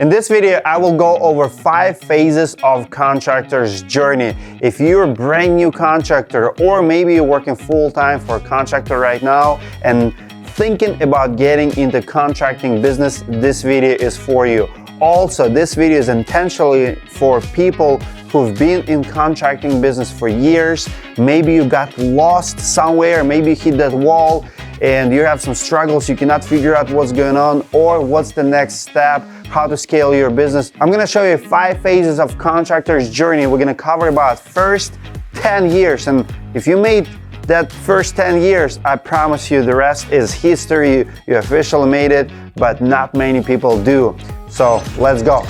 In this video, I will go over 5 phases of contractor's journey. If you're a brand new contractor, or maybe you're working full-time for a contractor right now and thinking about getting into contracting business, this video is for you. Also, this video is intentionally for people who've been in contracting business for years. Maybe you got lost somewhere, maybe you hit that wall and you have some struggles, you cannot figure out what's going on or what's the next step, how to scale your business. I'm gonna show you 5 phases of contractor's journey. We're gonna cover about first 10 years. And if you made that first 10 years, I promise you the rest is history. You officially made it, but not many people do. So let's go.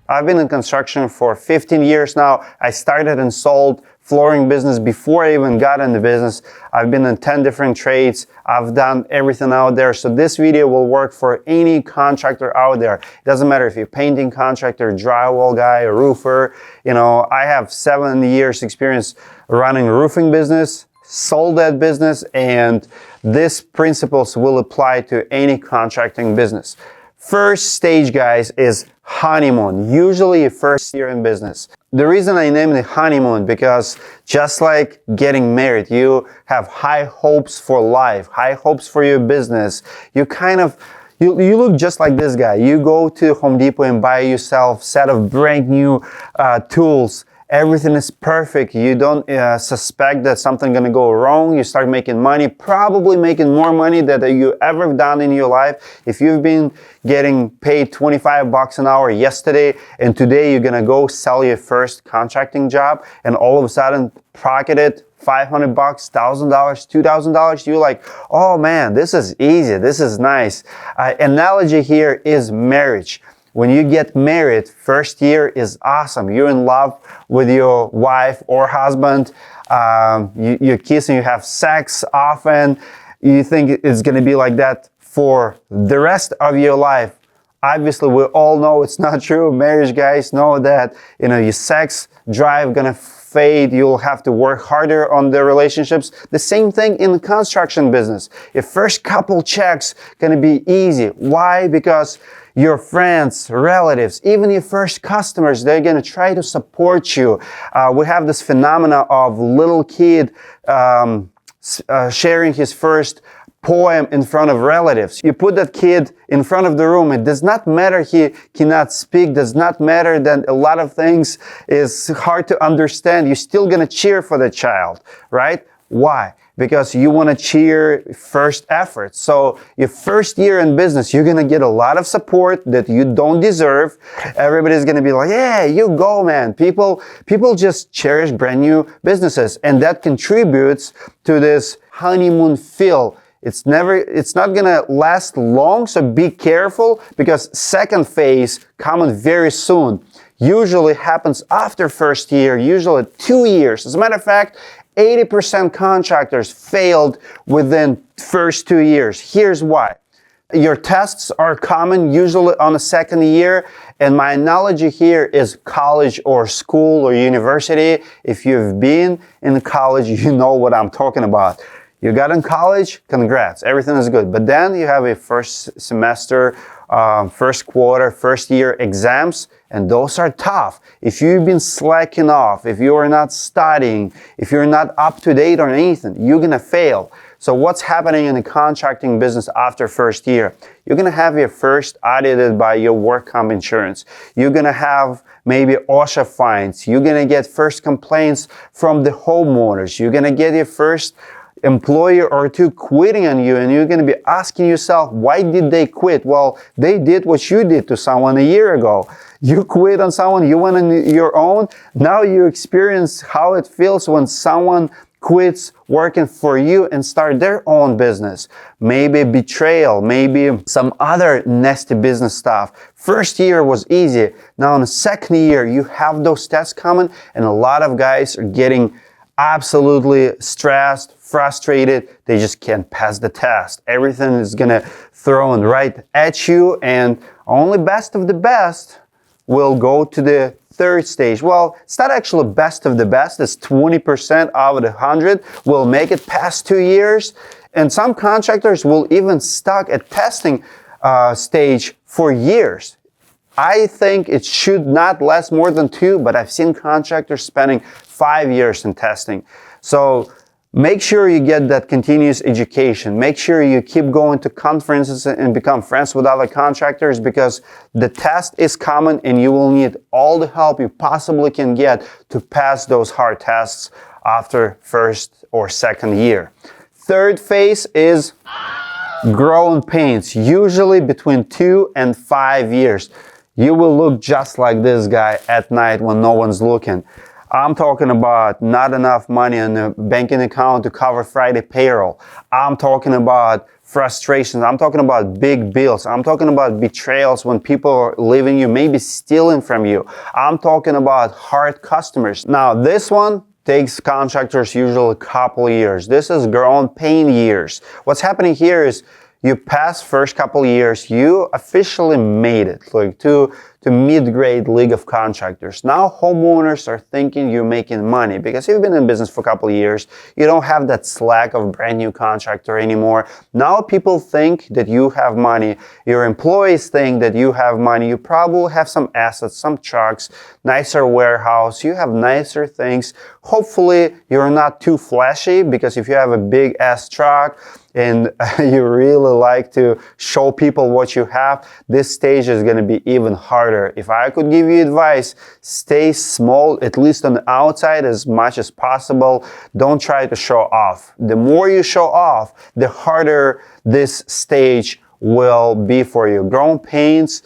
I've been in construction for 15 years now. I started and sold flooring business before I even got into business. I've been in 10 different trades. I've done everything out there. So this video will work for any contractor out there. It doesn't matter if you're a painting contractor, drywall guy, a roofer. You know, I have 7 years experience running a roofing business, sold that business, and these principles will apply to any contracting business. First stage, guys, is honeymoon, usually your first year in business. The reason I named it honeymoon, because just like getting married, you have high hopes for life, high hopes for your business. You look just like this guy. You go to Home Depot and buy yourself a set of brand new tools. Everything is perfect. You don't suspect that something's gonna go wrong. You start making money, probably making more money than you ever done in your life. If you've been getting paid 25 bucks an hour yesterday and today you're gonna go sell your first contracting job and all of a sudden pocketed 500 bucks, $1,000, $2,000, you're like, oh man, this is easy, this is nice. Analogy here is marriage. When you get married, first year is awesome. You're in love with your wife or husband. You're kissing, you have sex often. You think it's gonna be like that for the rest of your life. Obviously, we all know it's not true. Marriage guys know that, you know, your sex drive gonna fade. You'll have to work harder on the relationships. The same thing in the construction business. Your first couple checks gonna be easy. Why? Because your friends, relatives, even your first customers, they're gonna try to support you. We have this phenomena of little kid sharing his first poem in front of relatives. You put that kid in front of the room. It does not matter he cannot speak, does not matter that a lot of things is hard to understand. You're still gonna cheer for the child, right? Why? Because you want to cheer first effort. So your first year in business, you're going to get a lot of support that you don't deserve. Everybody's going to be like, yeah, you go, man. People just cherish brand new businesses, and that contributes to this honeymoon feel. It's not going to last long, so be careful, because second phase coming very soon. Usually happens after first year, usually 2 years. As a matter of fact, 80% contractors failed within first 2 years. Here's why. Your tests are common usually on the second year, and my analogy here is college or school or university. If you've been in college, you know what I'm talking about. You got in college, congrats, everything is good. But then you have a first semester, first quarter, first year exams, and those are tough. If you've been slacking off, if you are not studying, if you're not up to date on anything, you're gonna fail. So what's happening in the contracting business after first year? You're gonna have your first audited by your work comp insurance. You're gonna have maybe OSHA fines. You're gonna get first complaints from the homeowners. You're gonna get your first employer or two quitting on you, and you're going to be asking yourself, why did they quit? Well, they did what you did to someone a year ago. You quit on someone, you went on your own. Now you experience how it feels when someone quits working for you and start their own business. Maybe betrayal, maybe some other nasty business stuff. First year was easy. Now in the second year, you have those tests coming, and a lot of guys are getting absolutely stressed, frustrated. They just can't pass the test. Everything is gonna thrown right at you, and only best of the best will go to the third stage. Well, it's not actually best of the best. It's 20% out of the 100 will make it past 2 years. And some contractors will even stuck at testing stage for years. I think it should not last more than 2, but I've seen contractors spending 5 years in testing. So make sure you get that continuous education. Make sure you keep going to conferences and become friends with other contractors, because the test is coming and you will need all the help you possibly can get to pass those hard tests after first or second year. Third phase is growing pains, usually between 2 and 5 years. You will look just like this guy at night when no one's looking. I'm talking about not enough money in a banking account to cover Friday payroll. I'm talking about frustrations. I'm talking about big bills. I'm talking about betrayals when people are leaving you, maybe stealing from you. I'm talking about hard customers. Now, this one takes contractors usually a couple years. This is growing pain years. What's happening here is you pass first couple years, you officially made it, like to mid-grade league of contractors. Now homeowners are thinking you're making money because you've been in business for a couple of years. You don't have that slack of brand new contractor anymore. Now people think that you have money. Your employees think that you have money. You probably have some assets, some trucks, nicer warehouse. You have nicer things. Hopefully you're not too flashy, because if you have a big ass truck and you really like to show people what you have, this stage is going to be even harder. If I could give you advice, stay small, at least on the outside, as much as possible. Don't try to show off. The more you show off, the harder this stage will be for you. Growing pains,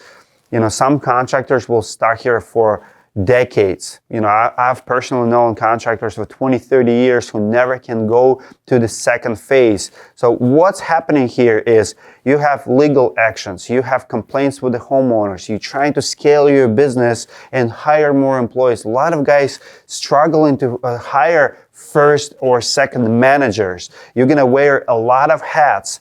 some contractors will start here for decades. I've personally known contractors for 20, 30 years who never can go to the second phase. So what's happening here is you have legal actions, you have complaints with the homeowners, you're trying to scale your business and hire more employees. A lot of guys struggling to hire first or second managers. You're gonna wear a lot of hats.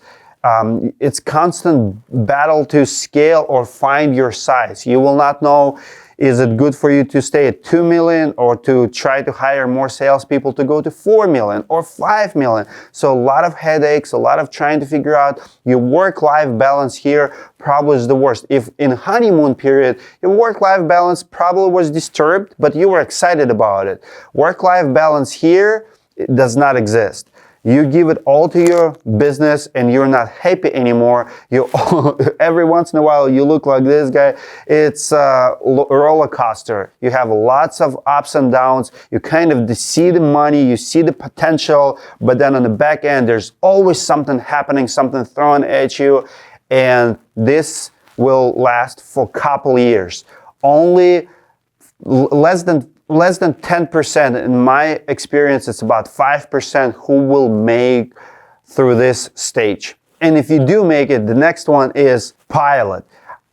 It's constant battle to scale or find your size. You will not know, is it good for you to stay at 2 million or to try to hire more salespeople to go to 4 million or 5 million? So a lot of headaches, a lot of trying to figure out your work-life balance here probably is the worst. If in honeymoon period, your work-life balance probably was disturbed, but you were excited about it. Work-life balance here does not exist. You give it all to your business and you're not happy anymore. Every once in a while you look like this guy. It's a roller coaster. You have lots of ups and downs. You kind of see the money, you see the potential, but then on the back end there's always something happening, something thrown at you, and this will last for a couple years. Only less than 10%, in my experience, it's about 5% who will make through this stage. And if you do make it, the next one is pilot,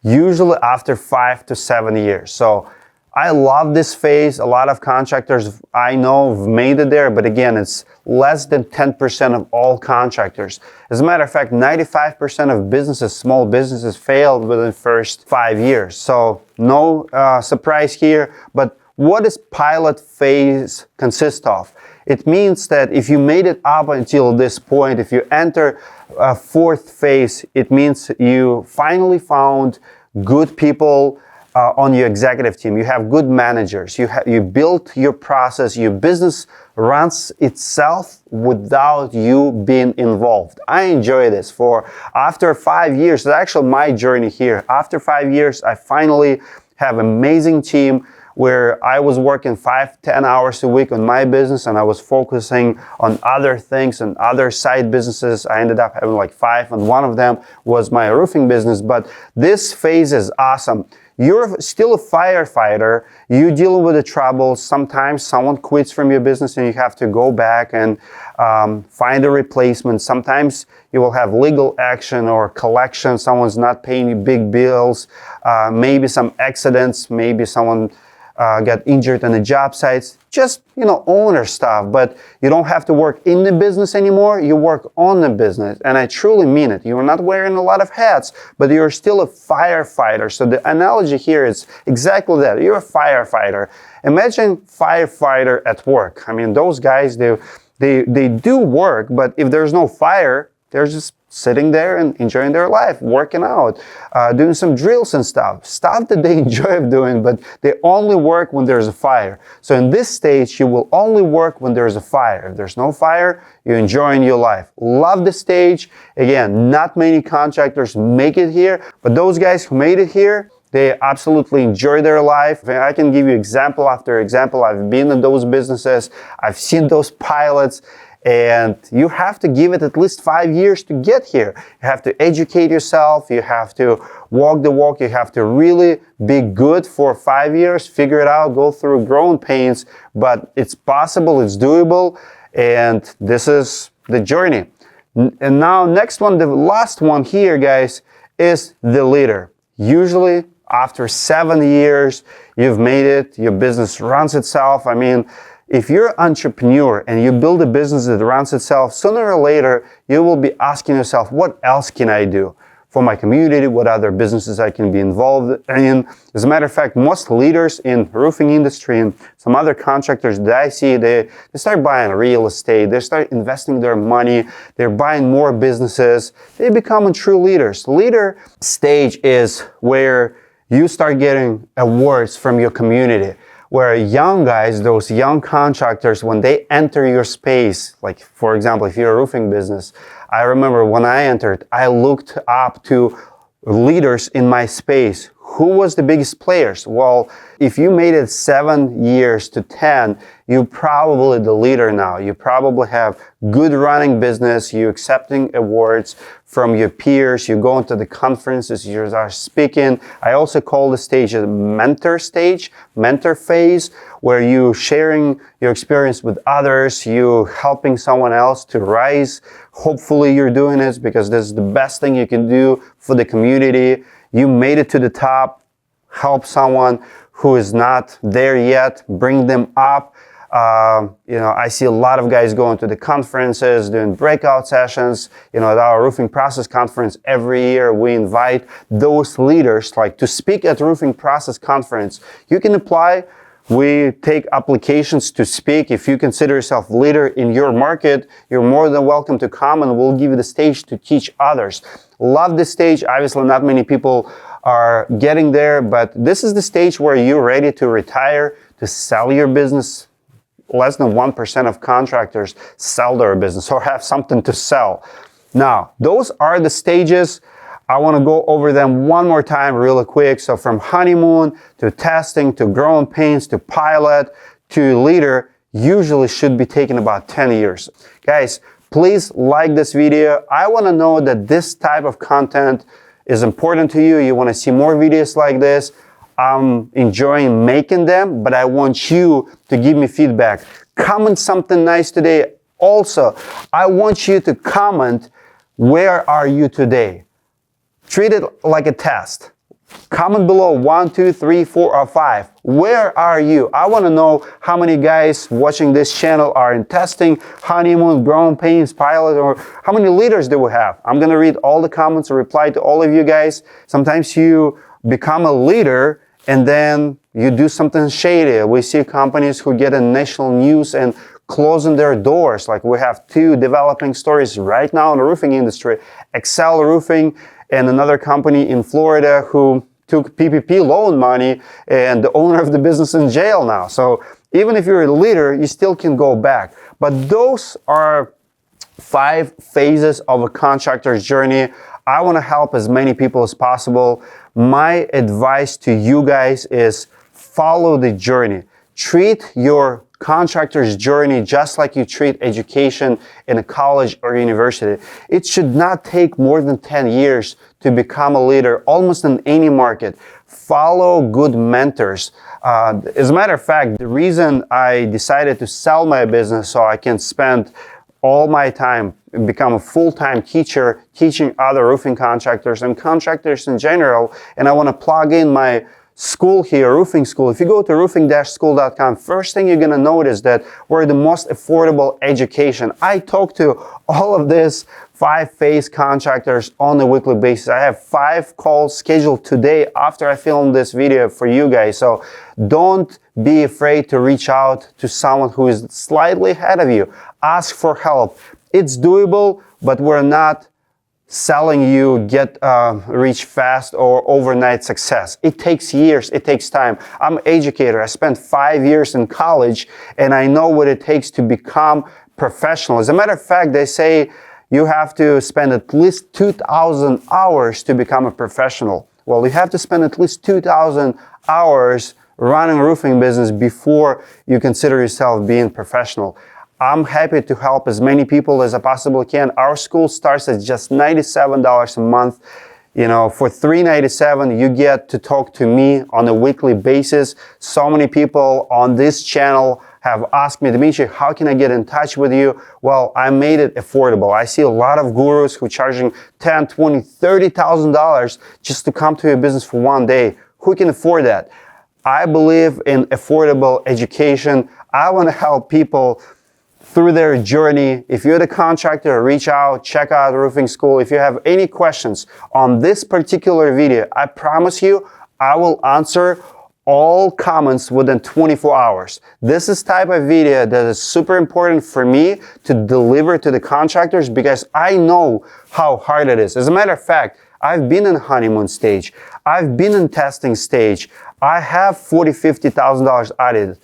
usually after 5 to 7 years. So I love this phase. A lot of contractors I know have made it there, but again, it's less than 10% of all contractors. As a matter of fact, 95% of businesses, small businesses, failed within the first 5 years. So no surprise here, but what does pilot phase consist of? It means that if you made it up until this point, if you enter a fourth phase, it means you finally found good people on your executive team. You have good managers. You built your process. Your business runs itself without you being involved. I enjoy this. After 5 years, it's actually my journey here. After 5 years, I finally have an amazing team where I was working 5-10 hours a week on my business and I was focusing on other things and other side businesses. I ended up having like 5, and one of them was my roofing business. But this phase is awesome. You're still a firefighter. You're dealing with the trouble. Sometimes someone quits from your business and you have to go back and find a replacement. Sometimes you will have legal action or collection. Someone's not paying you big bills. Maybe some accidents. Maybe someone got injured on the job sites, just, owner stuff, but you don't have to work in the business anymore, you work on the business, and I truly mean it. You're not wearing a lot of hats, but you're still a firefighter. So the analogy here is exactly that. You're a firefighter. Imagine firefighter at work. I mean, those guys, they do work, but if there's no fire, they're just sitting there and enjoying their life, working out, doing some drills and stuff that they enjoy doing, but they only work when there's a fire. So in this stage, you will only work when there's a fire. If there's no fire, you're enjoying your life. Love the stage. Again, not many contractors make it here, but those guys who made it here, they absolutely enjoy their life. I can give you example after example. I've been in those businesses. I've seen those pilots. And you have to give it at least 5 years to get here. You have to educate yourself. You have to walk the walk. You have to really be good for 5 years, figure it out, go through growing pains. But it's possible, it's doable. And this is the journey. And now next one, the last one here, guys, is the leader. Usually after 7 years, you've made it, your business runs itself. I mean, if you're an entrepreneur and you build a business that runs itself, sooner or later, you will be asking yourself, what else can I do for my community? What other businesses I can be involved in? As a matter of fact, most leaders in roofing industry and some other contractors that I see, they start buying real estate. They start investing their money. They're buying more businesses. They become true leaders. Leader stage is where you start getting awards from your community, where young guys, those young contractors, when they enter your space, like for example, if you're a roofing business, I remember when I entered, I looked up to leaders in my space. Who was the biggest players? Well, if you made it 7 years to 10, you're probably the leader now. You probably have good running business. You're accepting awards from your peers. You go into the conferences. You are speaking. I also call the stage a mentor stage, mentor phase, where you sharing your experience with others. You helping someone else to rise. Hopefully you're doing this because this is the best thing you can do for the community. You made it to the top. Help someone who is not there yet, bring them up. I see a lot of guys going to the conferences, doing breakout sessions. At our roofing process conference every year, we invite those leaders to speak at roofing process conference. You can apply. We take applications to speak. If you consider yourself leader in your market, you're more than welcome to come and we'll give you the stage to teach others. Love this stage. Obviously, not many people are getting there, but this is the stage where you're ready to retire, to sell your business. Less than 1% of contractors sell their business or have something to sell. Now, those are the stages. I want to go over them one more time really quick. So from honeymoon to testing to growing pains to pilot to leader usually should be taking about 10 years. Guys, please like this video. I want to know that this type of content is important to you. You want to see more videos like this. I'm enjoying making them, but I want you to give me feedback. Comment something nice today. Also, I want you to comment, where are you today? Treat it like a test. Comment below 1, 2, 3, 4, or 5. Where are you? I want to know how many guys watching this channel are in testing, honeymoon, growing pains, pilot, or how many leaders do we have? I'm going to read all the comments and reply to all of you guys. Sometimes you become a leader and then you do something shady. We see companies who get in national news and closing their doors. Like we have 2 developing stories right now in the roofing industry. Excel Roofing and another company in Florida who took PPP loan money and the owner of the business in jail now. So even if you're a leader, you still can go back. But those are 5 phases of a contractor's journey. I want to help as many people as possible. My advice to you guys is follow the journey. Treat your contractor's journey just like you treat education in a college or university. It should not take more than 10 years to become a leader almost in any market. Follow good mentors. As a matter of fact, the reason I decided to sell my business so I can spend all my time, become a full-time teacher, teaching other roofing contractors and contractors in general, and I want to plug in my school here, roofing school. If you go to roofing-school.com, first thing you're going to notice that we're the most affordable education. I talk to all of these 5-phase contractors on a weekly basis. I have 5 calls scheduled today after I film this video for you guys. So don't be afraid to reach out to someone who is slightly ahead of you. Ask for help. It's doable, but we're not selling you get rich fast or overnight success. It takes years, it takes time. I'm an educator. I spent 5 years in college and I know what it takes to become professional. As a matter of fact, they say you have to spend at least 2,000 hours to become a professional. Well, you have to spend at least 2,000 hours running a roofing business before you consider yourself being professional. I'm happy to help as many people as I possibly can. Our school starts at just $97 a month. You know, for $397, you get to talk to me on a weekly basis. So many people on this channel have asked me, Dmitry, how can I get in touch with you? Well, I made it affordable. I see a lot of gurus who are charging $10,000, $20,000, $30,000 just to come to your business for one day. Who can afford that? I believe in affordable education. I want to help people through their journey. If you're the contractor, reach out, check out roofing school. If you have any questions on this particular video, I promise you, I will answer all comments within 24 hours. This is type of video that is super important for me to deliver to the contractors because I know how hard it is. As a matter of fact, I've been in honeymoon stage. I've been in testing stage. I have $40,000, $50,000 audited.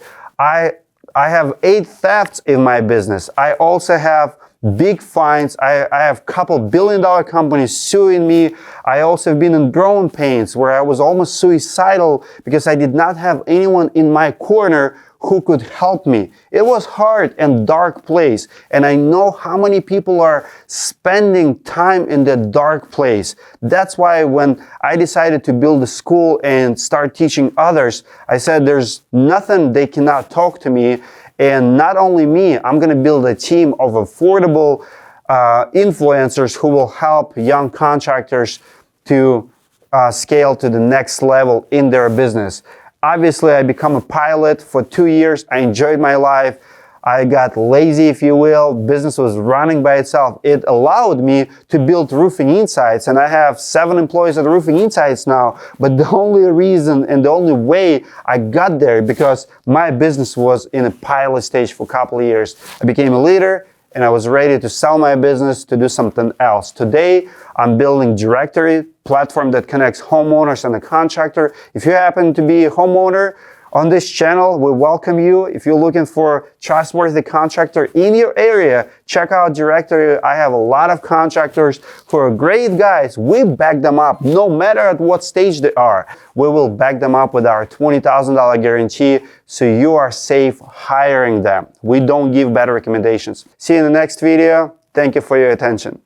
I have 8 thefts in my business. I also have big fines. I have a couple billion-dollar companies suing me. I also have been in growing pains where I was almost suicidal because I did not have anyone in my corner who could help me. It was hard and dark place. And I know how many people are spending time in that dark place. That's why when I decided to build a school and start teaching others, I said there's nothing they cannot talk to me. And not only me, I'm going to build a team of affordable influencers who will help young contractors to scale to the next level in their business. Obviously, I became a pilot for 2 years. I enjoyed my life. I got lazy, if you will. Business was running by itself. It allowed me to build Roofing Insights, and I have 7 employees at Roofing Insights now. But the only reason and the only way I got there because my business was in a pilot stage for a couple of years. I became a leader, and I was ready to sell my business to do something else. Today, I'm building Directorii, platform that connects homeowners and the contractor. If you happen to be a homeowner on this channel, we welcome you. If you're looking for trustworthy contractor in your area, check out Directorii. I have a lot of contractors who are great guys. We back them up no matter at what stage they are. We will back them up with our $20,000 guarantee so you are safe hiring them. We don't give bad recommendations. See you in the next video. Thank you for your attention.